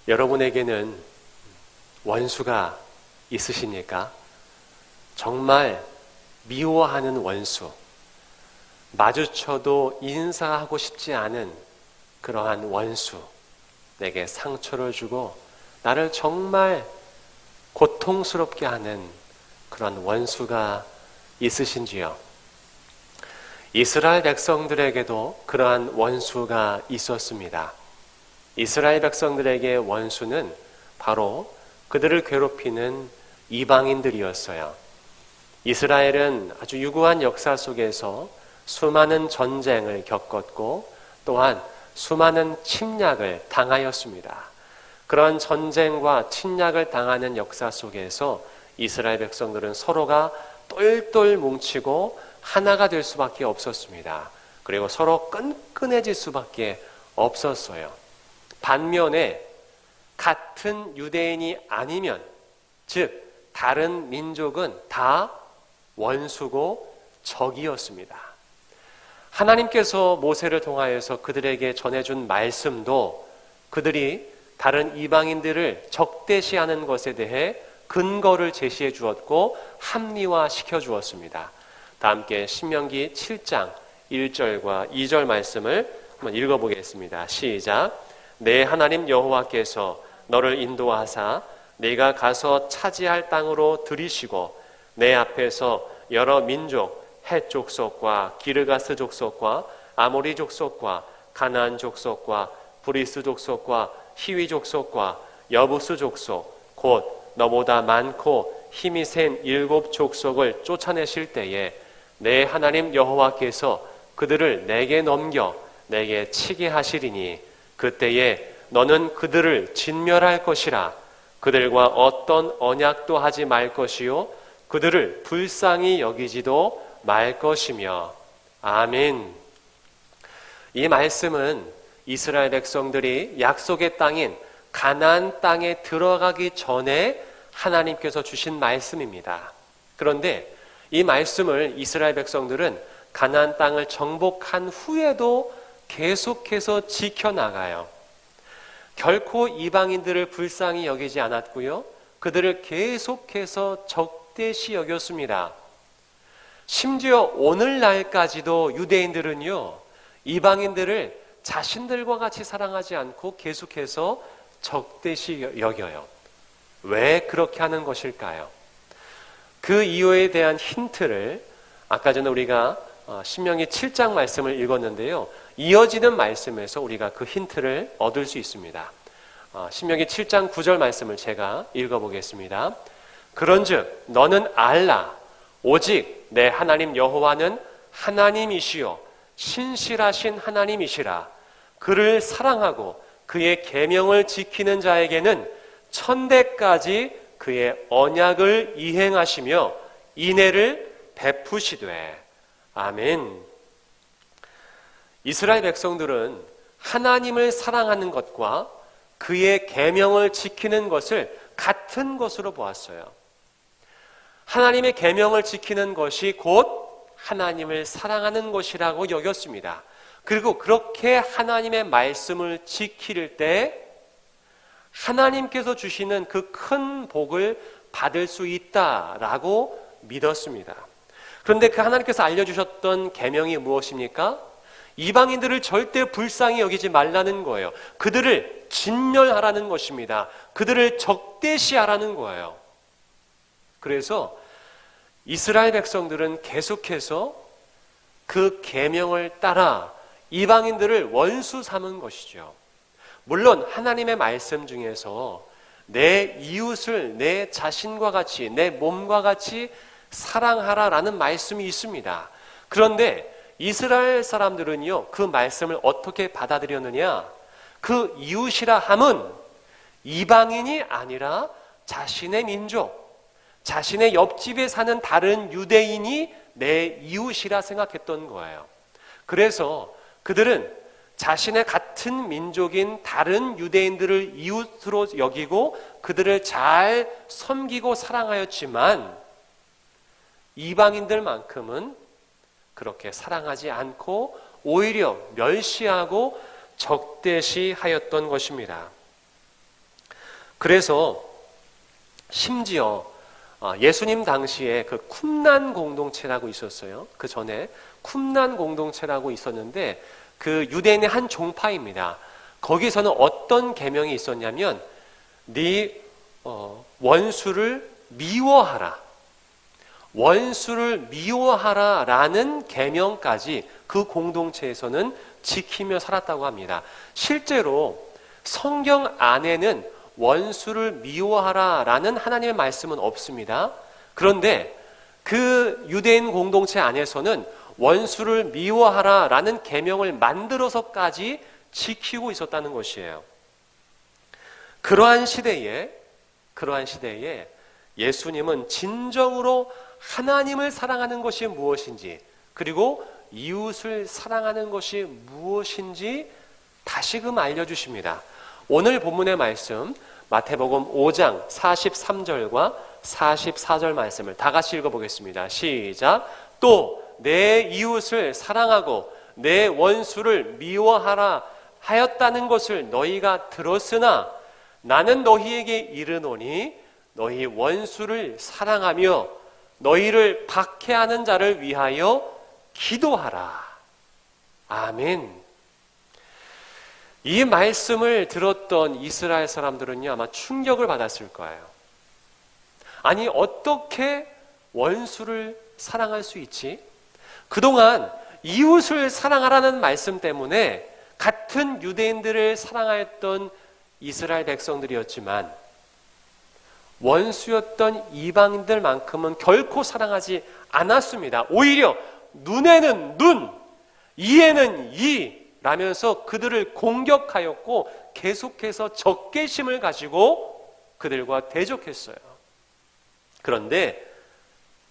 여러분에게는 원수가 있으십니까? 정말 미워하는 원수, 마주쳐도 인사하고 싶지 않은 그러한 원수, 내게 상처를 주고 나를 정말 고통스럽게 하는 그런 원수가 있으신지요? 이스라엘 백성들에게도 그러한 원수가 있었습니다. 이스라엘 백성들에게 원수는 바로 그들을 괴롭히는 이방인들이었어요. 이스라엘은 아주 유구한 역사 속에서 수많은 전쟁을 겪었고 또한 수많은 침략을 당하였습니다. 그런 전쟁과 침략을 당하는 역사 속에서 이스라엘 백성들은 서로가 똘똘 뭉치고 하나가 될 수밖에 없었습니다. 그리고 서로 끈끈해질 수밖에 없었어요. 반면에 같은 유대인이 아니면, 즉 다른 민족은 다 원수고 적이었습니다. 하나님께서 모세를 통하여서 그들에게 전해준 말씀도 그들이 다른 이방인들을 적대시하는 것에 대해 근거를 제시해 주었고 합리화시켜 주었습니다. 다 함께 신명기 7장 1절과 2절 말씀을 한번 읽어보겠습니다. 시작. 내 하나님 여호와께서 너를 인도하사 네가 가서 차지할 땅으로 들이시고 내 앞에서 여러 민족 헷 족속과 기르가스 족속과 아모리 족속과 가나안 족속과 브리스 족속과 히위 족속과 여부스 족속 곧 너보다 많고 힘이 센 7 족속을 쫓아내실 때에 내 하나님 여호와께서 그들을 내게 넘겨 내게 치게 하시리니 그때에 너는 그들을 진멸할 것이라. 그들과 어떤 언약도 하지 말 것이요 그들을 불쌍히 여기지도 말 것이며. 아멘. 이 말씀은 이스라엘 백성들이 약속의 땅인 가나안 땅에 들어가기 전에 하나님께서 주신 말씀입니다. 그런데 이 말씀을 이스라엘 백성들은 가나안 땅을 정복한 후에도 계속해서 지켜나가요. 결코 이방인들을 불쌍히 여기지 않았고요. 그들을 계속해서 적대시 여겼습니다. 심지어 오늘날까지도 유대인들은요, 이방인들을 자신들과 같이 사랑하지 않고 계속해서 적대시 여겨요. 왜 그렇게 하는 것일까요? 그 이유에 대한 힌트를 아까 전에 우리가 신명기 7장 말씀을 읽었는데요. 이어지는 말씀에서 우리가 그 힌트를 얻을 수 있습니다. 신명기 7장 9절 말씀을 제가 읽어보겠습니다. 그런즉 너는 알라 오직 내 하나님 여호와는 하나님이시요 신실하신 하나님이시라. 그를 사랑하고 그의 계명을 지키는 자에게는 천대까지 그의 언약을 이행하시며 인애를 베푸시되. 아멘. 이스라엘 백성들은 하나님을 사랑하는 것과 그의 계명을 지키는 것을 같은 것으로 보았어요. 하나님의 계명을 지키는 것이 곧 하나님을 사랑하는 것이라고 여겼습니다. 그리고 그렇게 하나님의 말씀을 지킬 때 하나님께서 주시는 그 큰 복을 받을 수 있다라고 믿었습니다. 그런데 그 하나님께서 알려주셨던 계명이 무엇입니까? 이방인들을 절대 불쌍히 여기지 말라는 거예요. 그들을 진멸하라는 것입니다. 그들을 적대시하라는 거예요. 그래서 이스라엘 백성들은 계속해서 그 계명을 따라 이방인들을 원수 삼은 것이죠. 물론 하나님의 말씀 중에서 내 이웃을 내 자신과 같이, 내 몸과 같이 사랑하라라는 말씀이 있습니다. 그런데 이스라엘 사람들은요, 그 말씀을 어떻게 받아들였느냐? 그 이웃이라 함은 이방인이 아니라 자신의 민족, 자신의 옆집에 사는 다른 유대인이 내 이웃이라 생각했던 거예요. 그래서 그들은 자신의 같은 민족인 다른 유대인들을 이웃으로 여기고 그들을 잘 섬기고 사랑하였지만 이방인들만큼은 그렇게 사랑하지 않고 오히려 멸시하고 적대시하였던 것입니다. 그래서 심지어 예수님 당시에 그 쿰난 공동체라고 있었어요. 그 전에 쿰난 공동체라고 있었는데 그 유대인의 한 종파입니다. 거기서는 어떤 계명이 있었냐면 네 원수를 미워하라. 원수를 미워하라라는 계명까지 그 공동체에서는 지키며 살았다고 합니다. 실제로 성경 안에는 원수를 미워하라라는 하나님의 말씀은 없습니다. 그런데 그 유대인 공동체 안에서는 원수를 미워하라라는 계명을 만들어서까지 지키고 있었다는 것이에요. 그러한 시대에 예수님은 진정으로 하나님을 사랑하는 것이 무엇인지, 그리고 이웃을 사랑하는 것이 무엇인지 다시금 알려주십니다. 오늘 본문의 말씀 마태복음 5장 43절과 44절 말씀을 다 같이 읽어보겠습니다. 시작. 또 내 이웃을 사랑하고 내 원수를 미워하라 하였다는 것을 너희가 들었으나 나는 너희에게 이르노니 너희 원수를 사랑하며 너희를 박해하는 자를 위하여 기도하라. 아멘. 이 말씀을 들었던 이스라엘 사람들은요, 아마 충격을 받았을 거예요. 아니, 어떻게 원수를 사랑할 수 있지? 그동안 이웃을 사랑하라는 말씀 때문에 같은 유대인들을 사랑하였던 이스라엘 백성들이었지만 원수였던 이방인들만큼은 결코 사랑하지 않았습니다. 오히려 눈에는 눈, 이에는 이 라면서 그들을 공격하였고 계속해서 적개심을 가지고 그들과 대적했어요. 그런데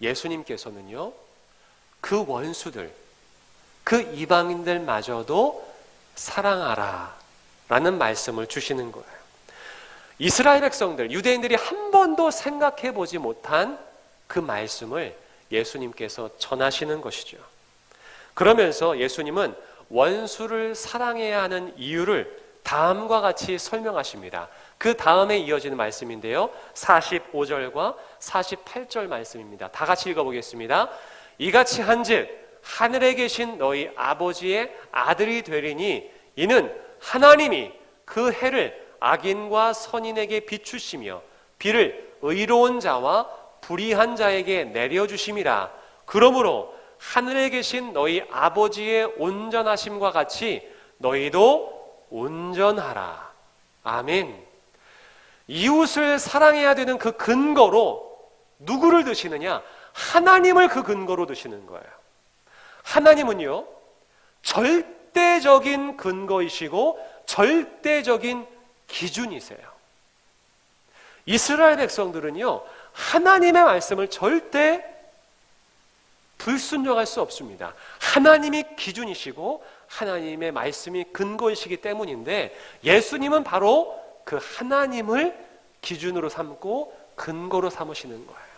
예수님께서는요, 그 원수들, 그 이방인들마저도 사랑하라 라는 말씀을 주시는 거예요. 이스라엘 백성들, 유대인들이 한 번도 생각해 보지 못한 그 말씀을 예수님께서 전하시는 것이죠. 그러면서 예수님은 원수를 사랑해야 하는 이유를 다음과 같이 설명하십니다. 그 다음에 이어지는 말씀인데요, 45절과 48절 말씀입니다. 다 같이 읽어보겠습니다. 이같이 한즉 하늘에 계신 너희 아버지의 아들이 되리니 이는 하나님이 그 해를 악인과 선인에게 비추시며 비를 의로운 자와 불의한 자에게 내려주심이라. 그러므로 하늘에 계신 너희 아버지의 온전하심과 같이 너희도 온전하라. 아멘. 이웃을 사랑해야 되는 그 근거로 누구를 드시느냐? 하나님을 그 근거로 드시는 거예요. 하나님은요, 절대적인 근거이시고 절대적인 기준이세요. 이스라엘 백성들은요, 하나님의 말씀을 절대 불순종할 수 없습니다. 하나님이 기준이시고 하나님의 말씀이 근거이시기 때문인데 예수님은 바로 그 하나님을 기준으로 삼고 근거로 삼으시는 거예요.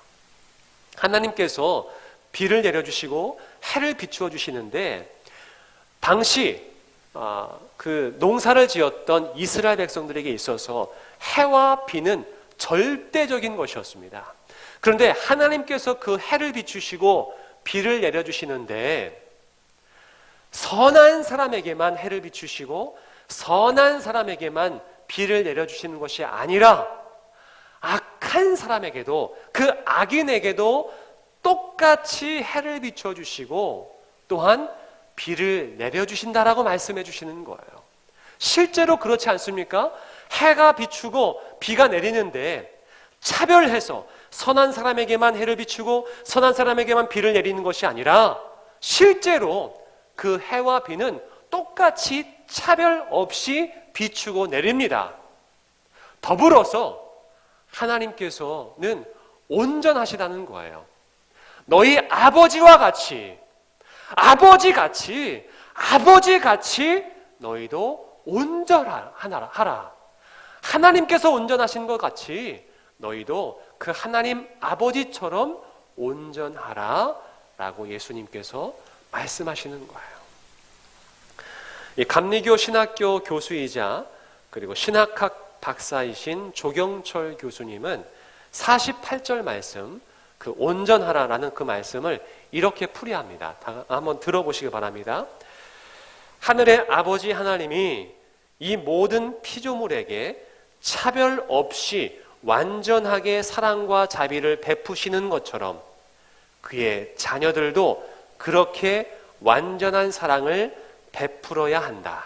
하나님께서 비를 내려주시고 해를 비추어 주시는데 당시 그 농사를 지었던 이스라엘 백성들에게 있어서 해와 비는 절대적인 것이었습니다. 그런데 하나님께서 그 해를 비추시고 비를 내려주시는데 선한 사람에게만 해를 비추시고 선한 사람에게만 비를 내려주시는 것이 아니라 악한 사람에게도, 그 악인에게도 똑같이 해를 비춰주시고 또한 비를 내려주신다라고 말씀해 주시는 거예요. 실제로 그렇지 않습니까? 해가 비추고 비가 내리는데 차별해서 선한 사람에게만 해를 비추고 선한 사람에게만 비를 내리는 것이 아니라 실제로 그 해와 비는 똑같이 차별 없이 비추고 내립니다. 더불어서 하나님께서는 온전하시다는 거예요. 너희 아버지와 같이, 아버지같이 너희도 온전하라. 하나님께서 온전하신 것 같이 너희도 그 하나님 아버지처럼 온전하라 라고 예수님께서 말씀하시는 거예요. 이 감리교 신학교 교수이자 그리고 신학학 박사이신 조경철 교수님은 48절 말씀, 그 온전하라라는 그 말씀을 이렇게 풀이합니다. 한번 들어보시기 바랍니다. 하늘의 아버지 하나님이 이 모든 피조물에게 차별 없이 완전하게 사랑과 자비를 베푸시는 것처럼 그의 자녀들도 그렇게 완전한 사랑을 베풀어야 한다.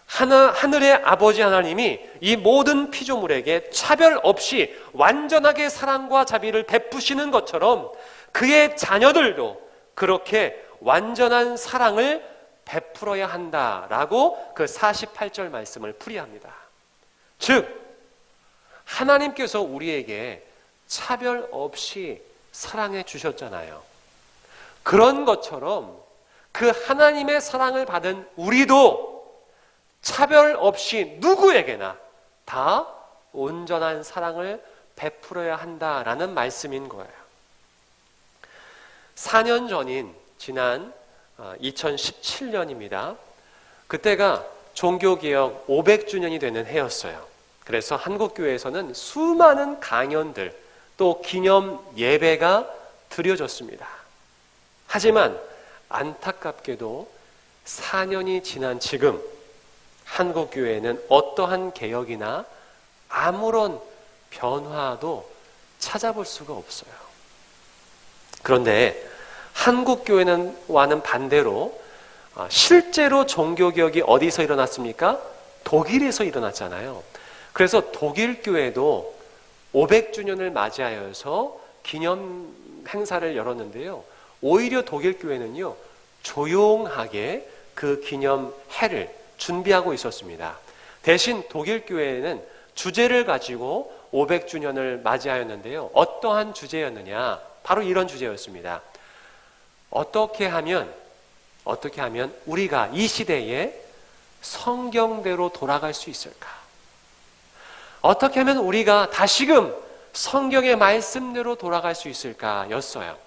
하늘의 아버지 하나님이 이 모든 피조물에게 차별 없이 완전하게 사랑과 자비를 베푸시는 것처럼 그의 자녀들도 그렇게 완전한 사랑을 베풀어야 한다라고 그 48절 말씀을 풀이합니다. 즉 하나님께서 우리에게 차별 없이 사랑해 주셨잖아요. 그런 것처럼 그 하나님의 사랑을 받은 우리도 차별 없이 누구에게나 다 온전한 사랑을 베풀어야 한다라는 말씀인 거예요. 4년 전인 지난 2017년입니다. 그때가 종교개혁 500주년이 되는 해였어요. 그래서 한국교회에서는 수많은 강연들 또 기념 예배가 드려졌습니다. 하지만 안타깝게도 4년이 지난 지금 한국교회는 어떠한 개혁이나 아무런 변화도 찾아볼 수가 없어요. 그런데 한국교회와는 반대로 실제로 종교개혁이 어디서 일어났습니까? 독일에서 일어났잖아요. 그래서 독일교회도 500주년을 맞이하여서 기념 행사를 열었는데요. 오히려 독일교회는요, 조용하게 그 기념해를 준비하고 있었습니다. 대신 독일교회는 주제를 가지고 500주년을 맞이하였는데요. 어떠한 주제였느냐? 바로 이런 주제였습니다. 어떻게 하면 우리가 이 시대에 성경대로 돌아갈 수 있을까? 어떻게 하면 우리가 다시금 성경의 말씀대로 돌아갈 수 있을까? 였어요.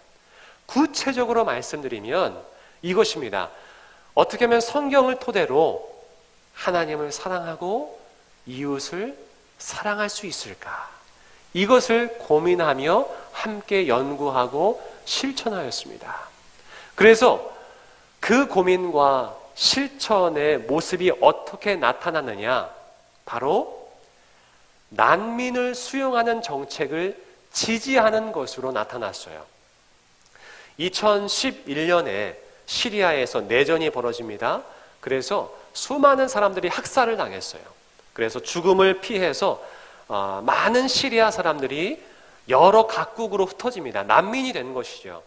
구체적으로 말씀드리면 이것입니다. 어떻게 하면 성경을 토대로 하나님을 사랑하고 이웃을 사랑할 수 있을까? 이것을 고민하며 함께 연구하고 실천하였습니다. 그래서 그 고민과 실천의 모습이 어떻게 나타나느냐? 바로 난민을 수용하는 정책을 지지하는 것으로 나타났어요. 2011년에 시리아에서 내전이 벌어집니다. 그래서 수많은 사람들이 학살을 당했어요. 그래서 죽음을 피해서 많은 시리아 사람들이 여러 각국으로 흩어집니다. 난민이 된 것이죠.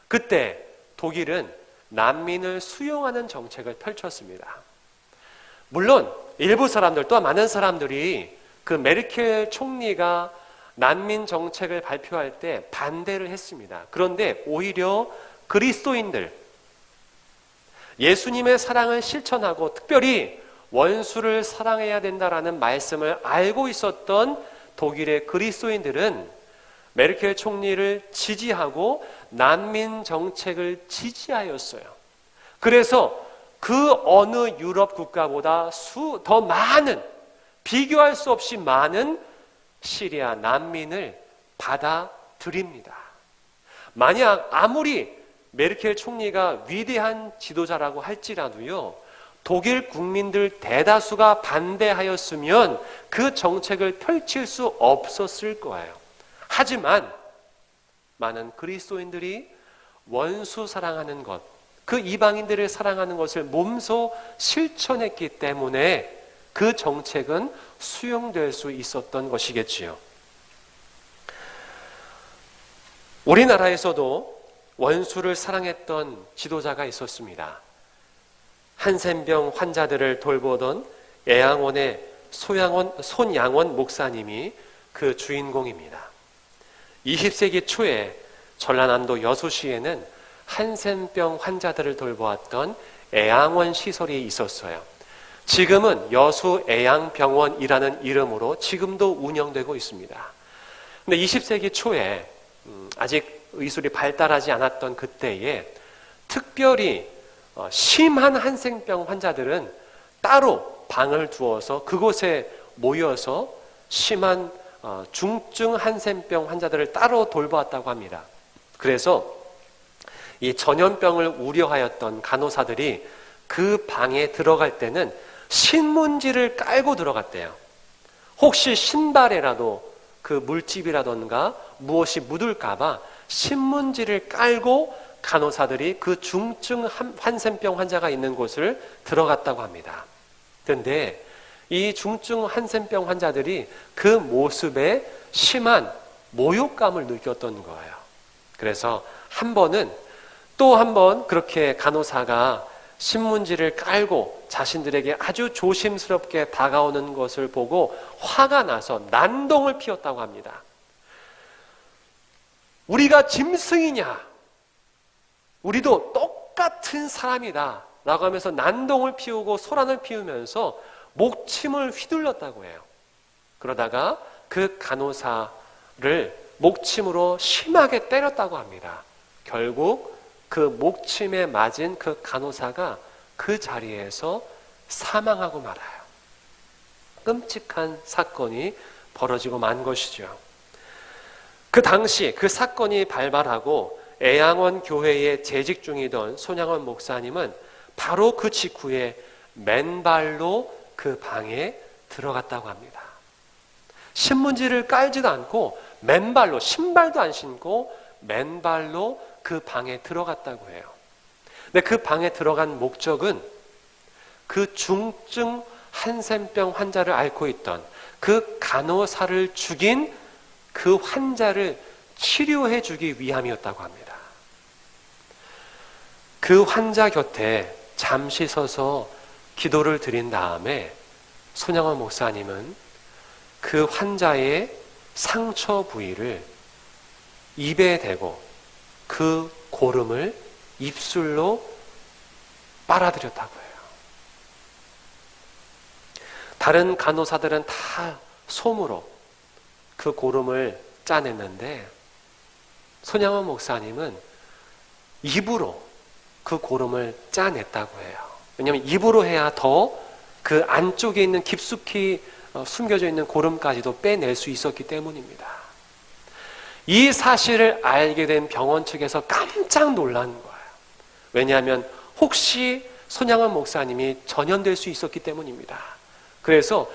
그때 독일은 난민을 수용하는 정책을 펼쳤습니다. 물론 일부 사람들 또한 많은 사람들이 그 메르켈 총리가 난민 정책을 발표할 때 반대를 했습니다. 그런데 오히려 그리스도인들, 예수님의 사랑을 실천하고 특별히 원수를 사랑해야 된다라는 말씀을 알고 있었던 독일의 그리스도인들은 메르켈 총리를 지지하고 난민 정책을 지지하였어요. 그래서 그 어느 유럽 국가보다 더 많은, 비교할 수 없이 많은 시리아 난민을 받아들입니다. 만약 아무리 메르켈 총리가 위대한 지도자라고 할지라도요, 독일 국민들 대다수가 반대하였으면 그 정책을 펼칠 수 없었을 거예요. 하지만 많은 그리스도인들이 원수 사랑하는 것, 그 이방인들을 사랑하는 것을 몸소 실천했기 때문에 그 정책은 수용될 수 있었던 것이겠지요. 우리나라에서도 원수를 사랑했던 지도자가 있었습니다. 한센병 환자들을 돌보던 애양원의 손양원 목사님이 그 주인공입니다. 20세기 초에 전라남도 여수시에는 한센병 환자들을 돌보았던 애양원 시설이 있었어요. 지금은 여수애양병원이라는 이름으로 지금도 운영되고 있습니다. 근데 20세기 초에 아직 의술이 발달하지 않았던 그때에 특별히 심한 한센병 환자들은 따로 방을 두어서 그곳에 모여서 심한 중증 한센병 환자들을 따로 돌보았다고 합니다. 그래서 이 전염병을 우려하였던 간호사들이 그 방에 들어갈 때는 신문지를 깔고 들어갔대요. 혹시 신발에라도 그 물집이라던가 무엇이 묻을까봐 신문지를 깔고 간호사들이 그 중증 한센병 환자가 있는 곳을 들어갔다고 합니다. 그런데 이 중증 한센병 환자들이 그 모습에 심한 모욕감을 느꼈던 거예요. 그래서 또 한 번 그렇게 간호사가 신문지를 깔고 자신들에게 아주 조심스럽게 다가오는 것을 보고 화가 나서 난동을 피웠다고 합니다. 우리가 짐승이냐? 우리도 똑같은 사람이다 라고 하면서 난동을 피우고 소란을 피우면서 목침을 휘둘렀다고 해요. 그러다가 그 간호사를 목침으로 심하게 때렸다고 합니다. 결국 그 목침에 맞은 그 간호사가 그 자리에서 사망하고 말아요. 끔찍한 사건이 벌어지고 만 것이죠. 그 당시 그 사건이 발발하고 애양원 교회에 재직 중이던 손양원 목사님은 바로 그 직후에 맨발로 그 방에 들어갔다고 합니다. 신문지를 깔지도 않고 맨발로, 신발도 안 신고 맨발로 그 방에 들어갔다고 해요. 근데 그 방에 들어간 목적은 그 중증 한센병 환자를 앓고 있던 그 간호사를 죽인 그 환자를 치료해 주기 위함이었다고 합니다. 그 환자 곁에 잠시 서서 기도를 드린 다음에 손양원 목사님은 그 환자의 상처 부위를 입에 대고 그 고름을 입술로 빨아들였다고 해요. 다른 간호사들은 다 솜으로 그 고름을 짜냈는데 손양원 목사님은 입으로 그 고름을 짜냈다고 해요. 왜냐하면 입으로 해야 더 그 안쪽에 있는 깊숙이 숨겨져 있는 고름까지도 빼낼 수 있었기 때문입니다. 이 사실을 알게 된 병원 측에서 깜짝 놀란 거예요. 왜냐하면 혹시 손양원 목사님이 전염될 수 있었기 때문입니다. 그래서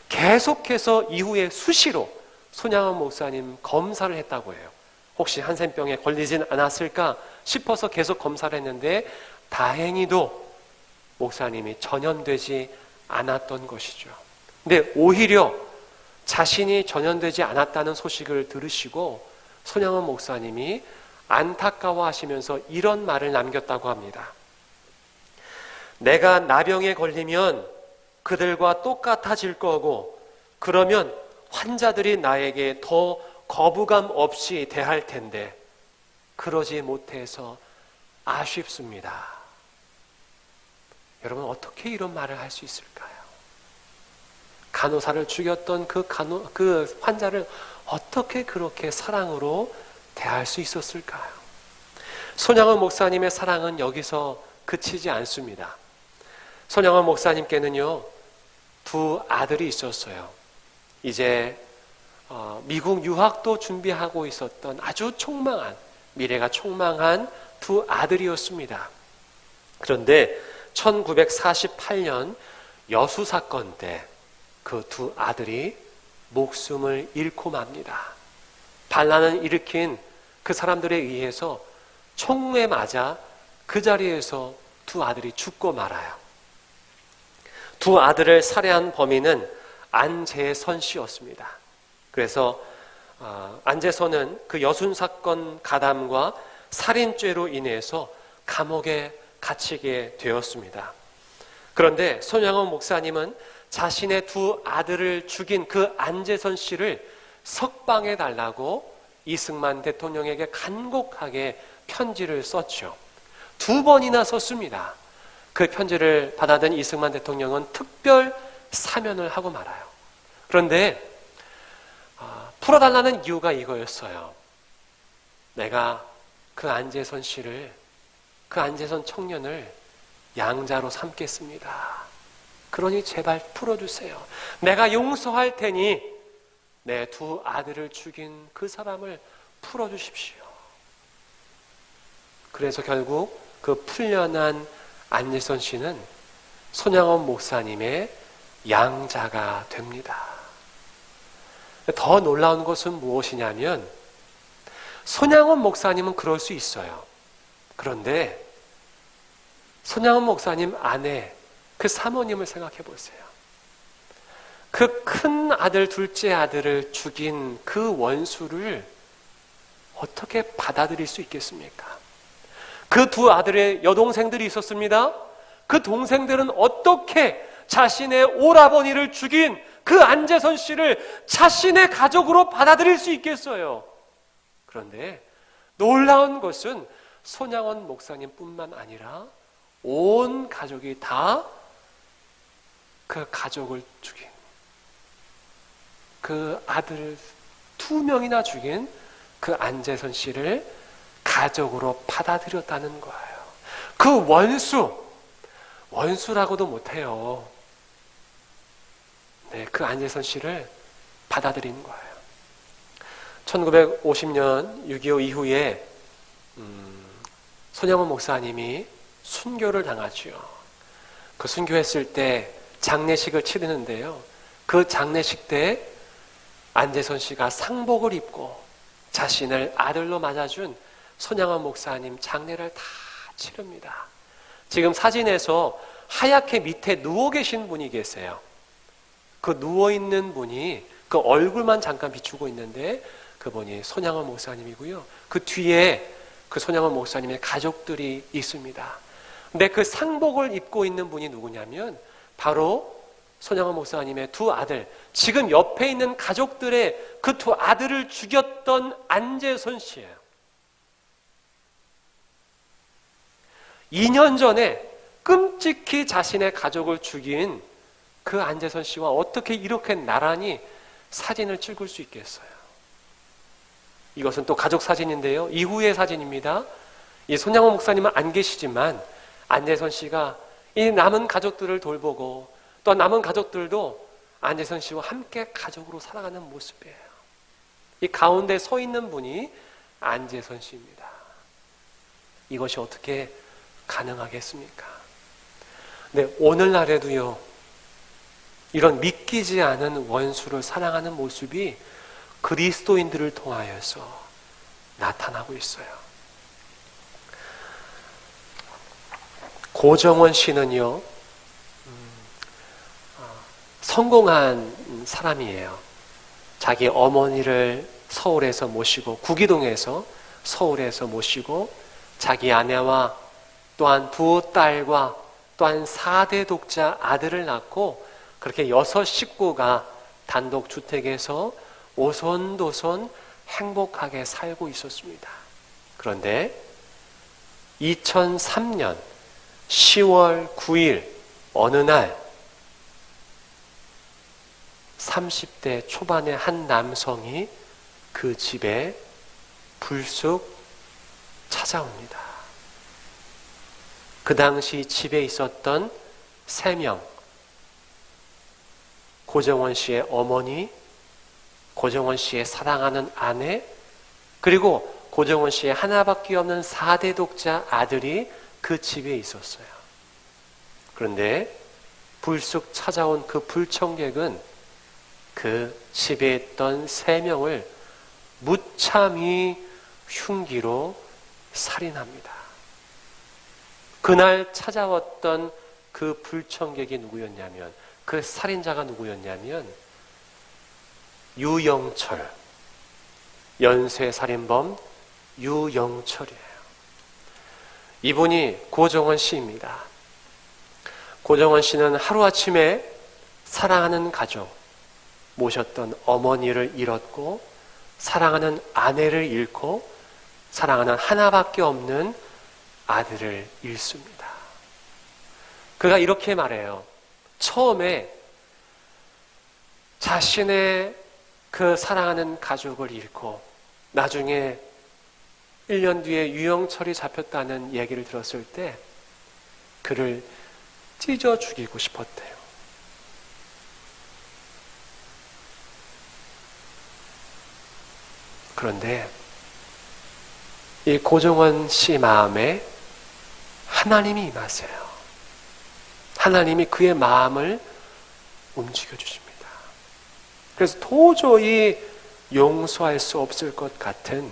계속해서 이후에 수시로 손양원 목사님 검사를 했다고 해요. 혹시 한센병에 걸리진 않았을까 싶어서 계속 검사를 했는데 다행히도 목사님이 전염되지 않았던 것이죠. 근데 오히려 자신이 전염되지 않았다는 소식을 들으시고 손양원 목사님이 안타까워하시면서 이런 말을 남겼다고 합니다. 내가 나병에 걸리면 그들과 똑같아질 거고 그러면 환자들이 나에게 더 거부감 없이 대할 텐데 그러지 못해서 아쉽습니다. 여러분 어떻게 이런 말을 할 수 있을까요? 간호사를 죽였던 그 환자를 어떻게 그렇게 사랑으로 대할 수 있었을까요? 손양원 목사님의 사랑은 여기서 그치지 않습니다. 손양원 목사님께는요 2 아들이 있었어요. 이제 미국 유학도 준비하고 있었던 아주 촉망한, 미래가 촉망한 2 아들이었습니다. 그런데 1948년 여수 사건 때 그 2 아들이 목숨을 잃고 맙니다. 반란을 일으킨 그 사람들에 의해서 총에 맞아 그 자리에서 2 아들이 죽고 말아요. 2 아들을 살해한 범인은 안재선 씨였습니다. 그래서 안재선은 그 여순 사건 가담과 살인죄로 인해서 감옥에 갇히게 되었습니다. 그런데 손양원 목사님은 자신의 2 아들을 죽인 그 안재선 씨를 석방해 달라고 이승만 대통령에게 간곡하게 편지를 썼죠. 2번이나 썼습니다. 그 편지를 받아든 이승만 대통령은 특별 사면을 하고 말아요. 그런데 풀어달라는 이유가 이거였어요. 내가 그 안재선 씨를, 그 안재선 청년을 양자로 삼겠습니다. 그러니 제발 풀어주세요. 내가 용서할 테니 내 두 아들을 죽인 그 사람을 풀어주십시오. 그래서 결국 그 풀려난 안예선 씨는 손양원 목사님의 양자가 됩니다. 더 놀라운 것은 무엇이냐면 손양원 목사님은 그럴 수 있어요. 그런데 손양원 목사님 아내 그 사모님을 생각해 보세요. 그 큰 아들, 둘째 아들을 죽인 그 원수를 어떻게 받아들일 수 있겠습니까? 그 두 아들의 여동생들이 있었습니다. 그 동생들은 어떻게 자신의 오라버니를 죽인 그 안재선 씨를 자신의 가족으로 받아들일 수 있겠어요? 그런데 놀라운 것은 손양원 목사님뿐만 아니라 온 가족이 다 그 가족을 죽인, 그 아들 2명이나 죽인 그 안재선 씨를 가족으로 받아들였다는 거예요. 그 원수라고도 못해요. 네, 그 안재선 씨를 받아들인 거예요. 1950년 6.25 이후에 손양원 목사님이 순교를 당하죠. 그 순교했을 때 장례식을 치르는데요. 그 장례식 때 안재선 씨가 상복을 입고 자신을 아들로 맞아준 손양원 목사님 장례를 다 치릅니다. 지금 사진에서 하얗게 밑에 누워 계신 분이 계세요. 그 누워있는 분이 그 얼굴만 잠깐 비추고 있는데 그분이 손양원 목사님이고요. 그 뒤에 그 손양원 목사님의 가족들이 있습니다. 근데 그 상복을 입고 있는 분이 누구냐면 바로 손양원 목사님의 두 아들, 지금 옆에 있는 가족들의 그 두 아들을 죽였던 안재선 씨예요. 2년 전에 끔찍히 자신의 가족을 죽인 그 안재선 씨와 어떻게 이렇게 나란히 사진을 찍을 수 있겠어요? 이것은 또 가족 사진인데요. 이후의 사진입니다. 이 손양원 목사님은 안 계시지만 안재선 씨가 이 남은 가족들을 돌보고 또 남은 가족들도 안재선 씨와 함께 가족으로 살아가는 모습이에요. 이 가운데 서 있는 분이 안재선 씨입니다. 이것이 어떻게 가능하겠습니까? 네, 오늘날에도요, 이런 믿기지 않은 원수를 사랑하는 모습이 그리스도인들을 통하여서 나타나고 있어요. 고정원 씨는요, 성공한 사람이에요. 자기 어머니를 서울에서 모시고, 구기동에서 서울에서 모시고, 자기 아내와 또한 두 딸과 또한 4대 독자 아들을 낳고, 그렇게 6 식구가 단독 주택에서 오손도손 행복하게 살고 있었습니다. 그런데 2003년 10월 9일 어느 날 30대 초반의 한 남성이 그 집에 불쑥 찾아옵니다. 그 당시 집에 있었던 3명, 고정원 씨의 어머니, 고정원 씨의 사랑하는 아내, 그리고 고정원 씨의 하나밖에 없는 4대 독자 아들이 그 집에 있었어요. 그런데 불쑥 찾아온 그 불청객은 그 집에 있던 3명을 무참히 흉기로 살인합니다. 그날 찾아왔던 그 불청객이 누구였냐면, 그 살인자가 누구였냐면 유영철, 연쇄살인범 유영철이에요. 이분이 고정원 씨입니다. 고정원 씨는 하루아침에 사랑하는 가족, 모셨던 어머니를 잃었고, 사랑하는 아내를 잃고, 사랑하는 하나밖에 없는 아들을 잃습니다. 그가 이렇게 말해요. 처음에 자신의 그 사랑하는 가족을 잃고 나중에 1년 뒤에 유영철이 잡혔다는 얘기를 들었을 때 그를 찢어 죽이고 싶었대요. 그런데 이 고종원 씨 마음에 하나님이 임하세요. 하나님이 그의 마음을 움직여 주십니다. 그래서 도저히 용서할 수 없을 것 같은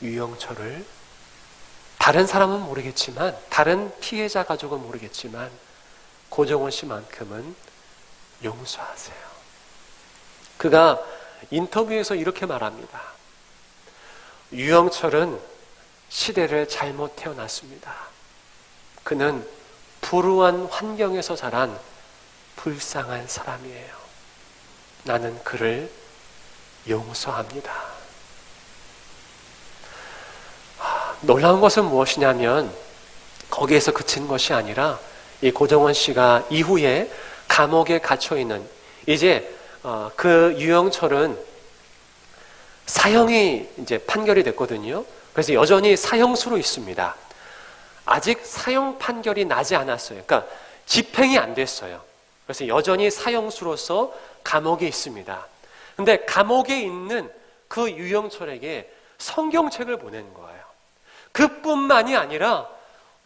유영철을 다른 사람은 모르겠지만, 다른 피해자 가족은 모르겠지만 고종원 씨만큼은 용서하세요. 그가 인터뷰에서 이렇게 말합니다. 유영철은 시대를 잘못 태어났습니다. 그는 불우한 환경에서 자란 불쌍한 사람이에요. 나는 그를 용서합니다. 놀라운 것은 무엇이냐면 거기에서 그친 것이 아니라 이 고종원 씨가 이후에 감옥에 갇혀 있는, 이제 그 유영철은 사형이 이제 판결이 됐거든요. 그래서 여전히 사형수로 있습니다. 아직 사형 판결이 나지 않았어요. 그러니까 집행이 안 됐어요. 그래서 여전히 사형수로서 감옥에 있습니다. 근데 감옥에 있는 그 유영철에게 성경책을 보낸 거예요. 그뿐만이 아니라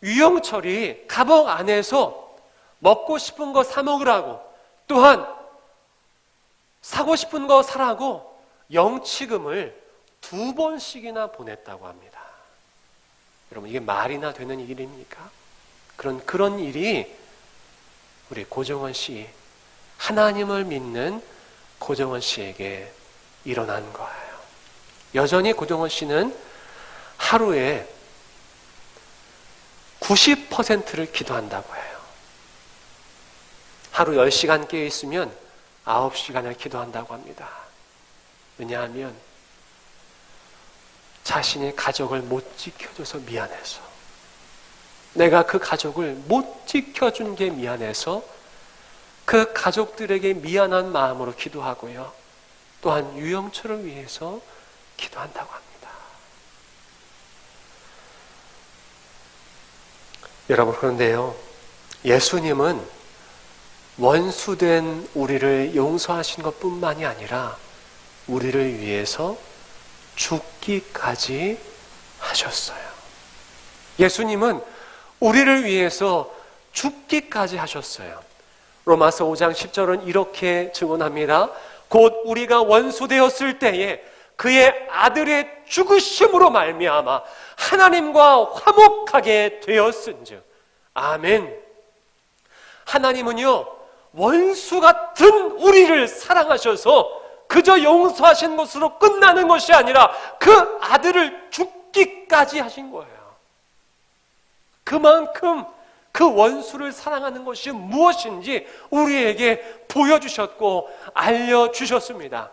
유영철이 감옥 안에서 먹고 싶은 거 사 먹으라고, 또한 사고 싶은 거 사라고 영치금을 2번씩이나 보냈다고 합니다. 여러분, 이게 말이나 되는 일입니까? 그런 일이 우리 고종원 씨, 하나님을 믿는 고종원 씨에게 일어난 거예요. 여전히 고종원 씨는 하루에 90%를 기도한다고 해요. 하루 10시간 깨어 있으면 9시간을 기도한다고 합니다. 왜냐하면 자신의 가족을 못 지켜줘서 미안해서, 내가 그 가족을 못 지켜준 게 미안해서 그 가족들에게 미안한 마음으로 기도하고요, 또한 유영철을 위해서 기도한다고 합니다. 여러분, 그런데요, 예수님은 원수된 우리를 용서하신 것뿐만이 아니라 우리를 위해서 죽기까지 하셨어요. 예수님은 우리를 위해서 죽기까지 하셨어요. 로마서 5장 10절은 이렇게 증언합니다. 곧 우리가 원수되었을 때에 그의 아들의 죽으심으로 말미암아 하나님과 화목하게 되었은즉. 아멘. 하나님은요, 원수 같은 우리를 사랑하셔서 그저 용서하신 것으로 끝나는 것이 아니라 그 아들을 죽기까지 하신 거예요. 그만큼 그 원수를 사랑하는 것이 무엇인지 우리에게 보여주셨고 알려주셨습니다.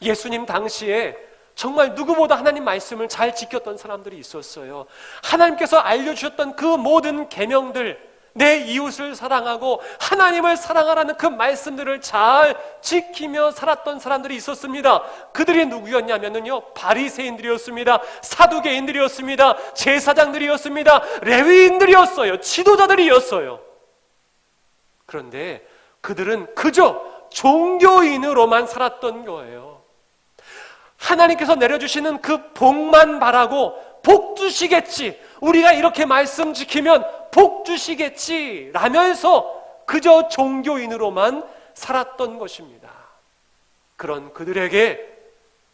예수님 당시에 정말 누구보다 하나님 말씀을 잘 지켰던 사람들이 있었어요. 하나님께서 알려주셨던 그 모든 계명들, 내 이웃을 사랑하고 하나님을 사랑하라는 그 말씀들을 잘 지키며 살았던 사람들이 있었습니다. 그들이 누구였냐면요, 바리새인들이었습니다. 사두개인들이었습니다. 제사장들이었습니다. 레위인들이었어요. 지도자들이었어요. 그런데 그들은 그저 종교인으로만 살았던 거예요. 하나님께서 내려주시는 그 복만 바라고 복 주시겠지, 우리가 이렇게 말씀 지키면 복 주시겠지 라면서 그저 종교인으로만 살았던 것입니다. 그런 그들에게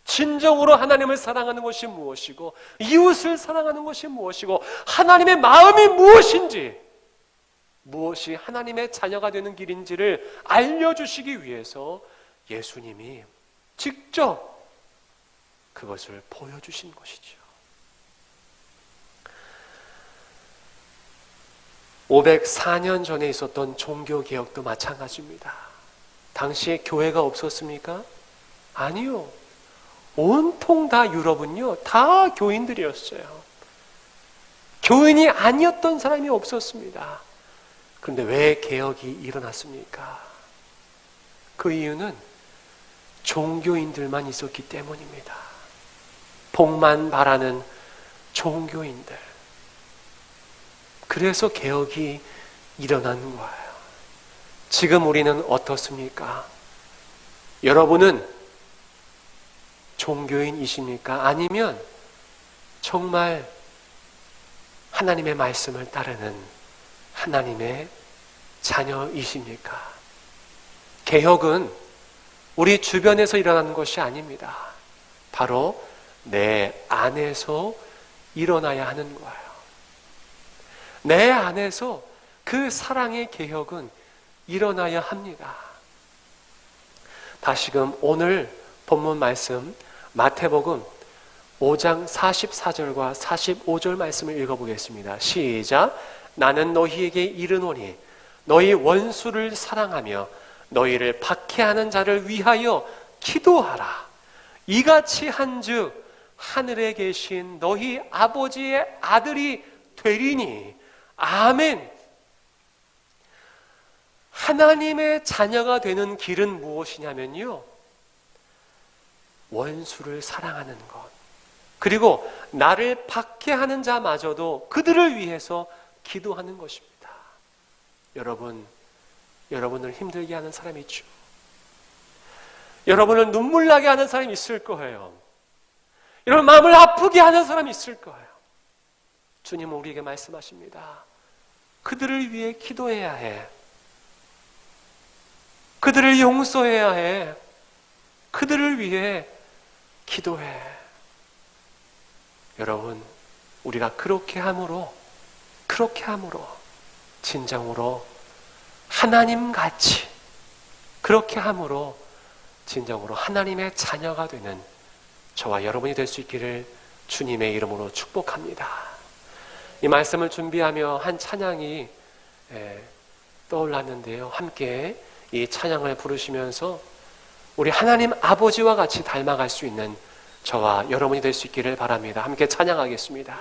진정으로 하나님을 사랑하는 것이 무엇이고 이웃을 사랑하는 것이 무엇이고 하나님의 마음이 무엇인지, 무엇이 하나님의 자녀가 되는 길인지를 알려주시기 위해서 예수님이 직접 그것을 보여주신 것이죠. 504년 전에 있었던 종교개혁도 마찬가지입니다. 당시에 교회가 없었습니까? 아니요. 온통 다 유럽은요, 다 교인들이었어요. 교인이 아니었던 사람이 없었습니다. 그런데 왜 개혁이 일어났습니까? 그 이유는 종교인들만 있었기 때문입니다. 복만 바라는 종교인들. 그래서 개혁이 일어난 거예요. 지금 우리는 어떻습니까? 여러분은 종교인이십니까? 아니면 정말 하나님의 말씀을 따르는 하나님의 자녀이십니까? 개혁은 우리 주변에서 일어나는 것이 아닙니다. 바로 내 안에서 일어나야 하는 거예요. 내 안에서 그 사랑의 개혁은 일어나야 합니다. 다시금 오늘 본문 말씀 마태복음 5장 44절과 45절 말씀을 읽어보겠습니다. 시작. 나는 너희에게 이르노니 너희 원수를 사랑하며 너희를 박해하는 자를 위하여 기도하라. 이같이 한즉 하늘에 계신 너희 아버지의 아들이 되리니. 아멘. 하나님의 자녀가 되는 길은 무엇이냐면요, 원수를 사랑하는 것, 그리고 나를 박해하는 자마저도 그들을 위해서 기도하는 것입니다. 여러분을 힘들게 하는 사람이 있죠. 여러분을 눈물 나게 하는 사람이 있을 거예요. 여러분 마음을 아프게 하는 사람이 있을 거예요. 주님은 우리에게 말씀하십니다. 그들을 위해 기도해야 해. 그들을 용서해야 해. 그들을 위해 기도해. 여러분, 우리가 그렇게 함으로 진정으로 하나님같이, 그렇게 함으로 진정으로 하나님의 자녀가 되는 저와 여러분이 될 수 있기를 주님의 이름으로 축복합니다. 이 말씀을 준비하며 한 찬양이 떠올랐는데요. 함께 이 찬양을 부르시면서 우리 하나님 아버지와 같이 닮아갈 수 있는 저와 여러분이 될 수 있기를 바랍니다. 함께 찬양하겠습니다.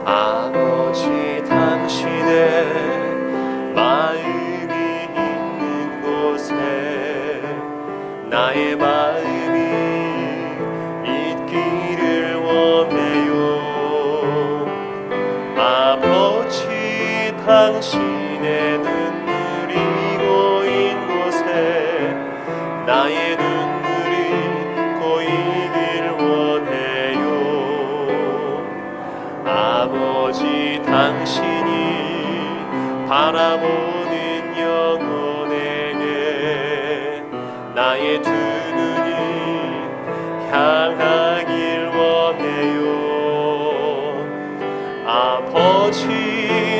아버지 당신의 마음이 있는 곳에 나의 마음이 있기를 원해요. 아버지 당신의 눈물이 고인 곳에 나의 눈물이 고이길 원해요. 아버지 당신이 바라보는 영혼에게 나의 두 눈이 향하길 원해요. 아버지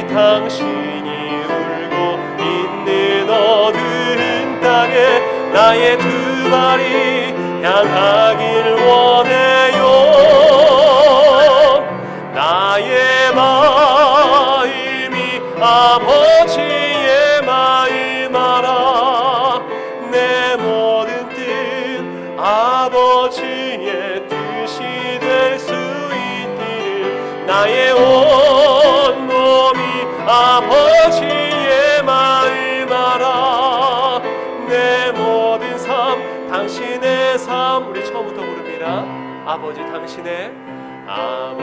당신이 울고 있는 어두운 땅에 나의 두 발이 향하길 원해요. 나의 마음이 아버지의 마음 알아. 내 모든 뜻 아버지의 뜻이 될 수 있기를 나의 온 몸이 아버지의 마음 알아. 내 모든 삶 당신의 삶. 우리 처음부터 부릅니다. 아버지 당신의 마음이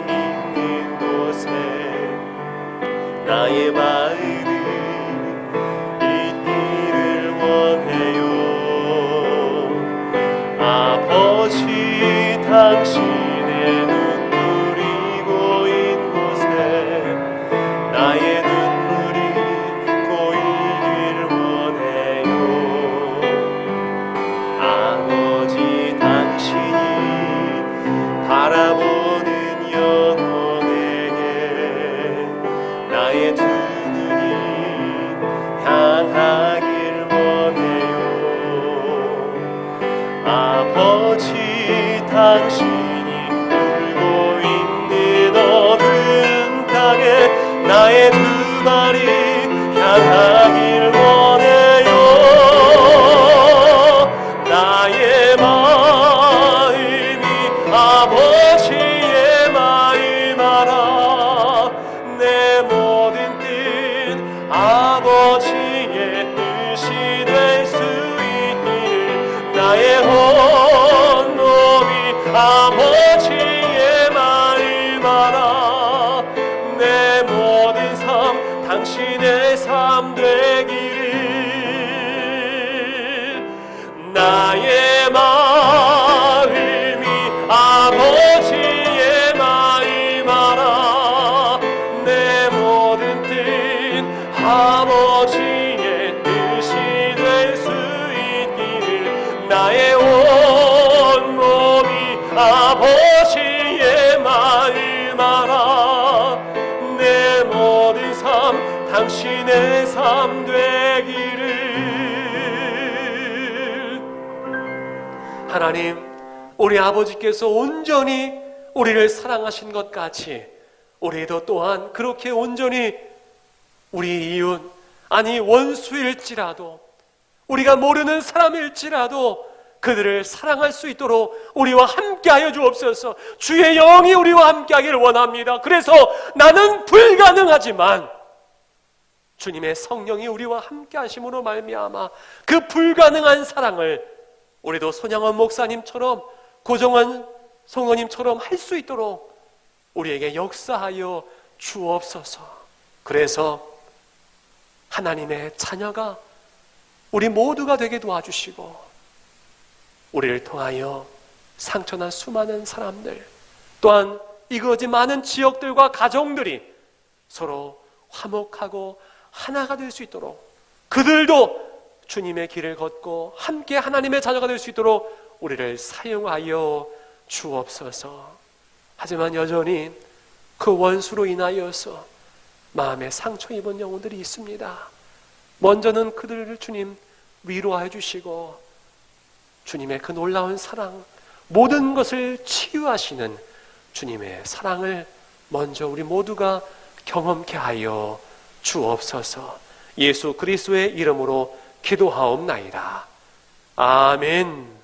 있는 곳에 나의 마음이 있기를 원해요. 아버지 당신의 눈물이 고인 곳에 나의 눈물이 고이길 원해요. 아버지 당신이 바라보는 영혼에게 나의 두 눈이 향하길 원해요. 아버지 당신이 울고 있는 어두운 땅에 나의 두 발이 향하길 원해요. 나의 마음이 아버지의 마음 알아. 내 모든 뜻 아버지의 뜻이 될 수 있기를 나의 온 몸이 아버지의 마음 알아 내 모든 삶 당신의 삶 되기를 나의 마음이 아버지의 마음 알아 내 모든 뜻 아버지의 뜻이 될 수 있기를 나의 온 몸이 아버지의 마음 알아 내 모든 삶 당신의 삶 되기를. 하나님, 우리 아버지께서 온전히 우리를 사랑하신 것 같이 우리도 또한 그렇게 온전히 우리 이웃, 아니 원수일지라도 우리가 모르는 사람일지라도 그들을 사랑할 수 있도록 우리와 함께하여 주옵소서. 주의 영이 우리와 함께하기를 원합니다. 그래서 나는 불가능하지만 주님의 성령이 우리와 함께하심으로 말미암아 그 불가능한 사랑을 우리도 손양원 목사님처럼 고정원 성도님처럼 할 수 있도록 우리에게 역사하여 주옵소서. 그래서 하나님의 자녀가 우리 모두가 되게 도와주시고 우리를 통하여 상처난 수많은 사람들 또한 이거지 많은 지역들과 가정들이 서로 화목하고 하나가 될 수 있도록 그들도 주님의 길을 걷고 함께 하나님의 자녀가 될 수 있도록 우리를 사용하여 주옵소서. 하지만 여전히 그 원수로 인하여서 마음에 상처 입은 영혼들이 있습니다. 먼저는 그들을 주님 위로해 주시고 주님의 그 놀라운 사랑, 모든 것을 치유하시는 주님의 사랑을 먼저 우리 모두가 경험케 하여 주옵소서. 예수 그리스도의 이름으로 기도하옵나이다. 아멘.